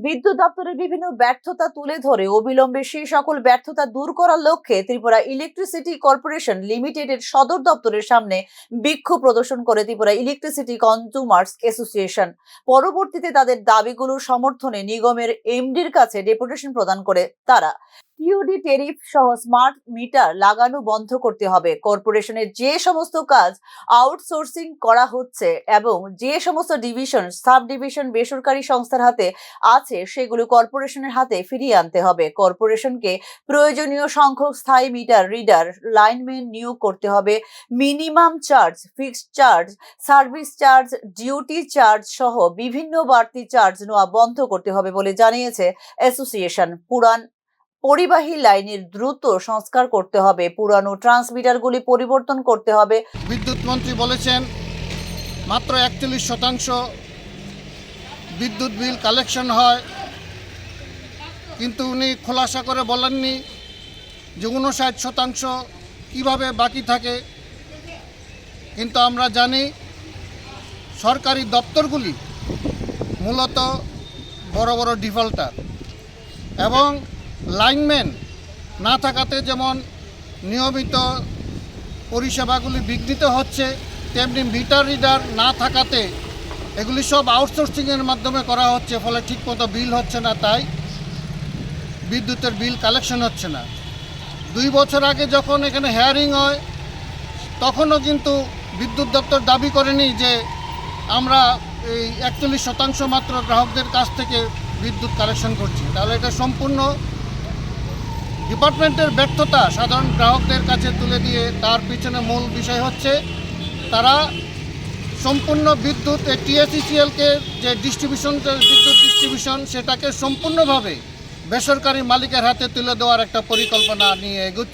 বিদ্যুৎ দপ্তরের বিভিন্ন ব্যর্থতা তুলে ধরে অবিলম্বে সেই সকল ব্যর্থতা দূর করার লক্ষ্যে ত্রিপুরা ইলেকট্রিসিটি কর্পোরেশন লিমিটেডের সদর দপ্তরের সামনে বিক্ষোভ প্রদর্শন করে ত্রিপুরা ইলেকট্রিসিটি কনজিউমার্স অ্যাসোসিয়েশন। পরবর্তীতে তাদের দাবিগুলোর সমর্থনে নিগমের এমডির কাছে ডেপুটেশন প্রদান করে তারা টিওডি টেরিফ সহ স্মার্ট মিটার লাগানো বন্ধ করতে হবে। কর্পোরেশনের যে সমস্ত কাজ আউটসোর্সিং করা হচ্ছে এবং যে সমস্ত ডিভিশন সাব ডিভিশন বেসরকারি সংস্থার হাতে আছে সেগুলো কর্পোরেশনের হাতে ফিরিয়ে আনতে হবে। কর্পোরেশনকে প্রয়োজনীয় সংখ্যক স্থায়ী মিটার রিডার লাইনম্যান নিয়োগ করতে হবে। Minimum charge, fixed charge, service charge, duty charge সহ বিভিন্ন বাড়তি চার্জ নেওয়া বন্ধ করতে হবে বলে জানিয়েছে অ্যাসোসিয়েশন। পরিবাহী লাইনের দ্রুত সংস্কার করতে হবে, পুরানো ট্রান্সমিটারগুলি পরিবর্তন করতে হবে। বিদ্যুৎ মন্ত্রী বলেছেন মাত্র 41% বিদ্যুৎ বিল কালেকশন হয়, কিন্তু উনি খোলাসা করে বলেননি যে 59% কীভাবে বাকি থাকে। কিন্তু আমরা জানি সরকারি দপ্তরগুলি মূলত বড় বড় ডিফল্টার এবং লাইনম্যান না থাকাতে যেমন নিয়মিত পরিষেবাগুলি বিঘ্নিত হচ্ছে, তেমনি মিটার রিডার না থাকাতে এগুলি সব আউটসোর্সিংয়ের মাধ্যমে করা হচ্ছে, ফলে ঠিকমতো বিল হচ্ছে না, তাই বিদ্যুতের বিল কালেকশন হচ্ছে না। 2 বছর আগে যখন এখানে হেয়ারিং হয় তখনও কিন্তু বিদ্যুৎ দপ্তর দাবি করেনি যে আমরা এই 41% মাত্র গ্রাহকদের কাছ থেকে বিদ্যুৎ কালেকশন করছি। তাহলে এটা সম্পূর্ণ ডিপার্টমেন্টের ব্যর্থতা সাধারণ গ্রাহকদের কাছে তুলে দিয়ে তার পিছনে মূল বিষয় হচ্ছে তারা সম্পূর্ণ বিদ্যুৎ টিএসইসিএলকে যে বিদ্যুৎ ডিস্ট্রিবিউশন সেটাকে সম্পূর্ণভাবে বেসরকারি মালিকের হাতে তুলে দেওয়ার একটা পরিকল্পনা নিয়ে এগুচ্ছে।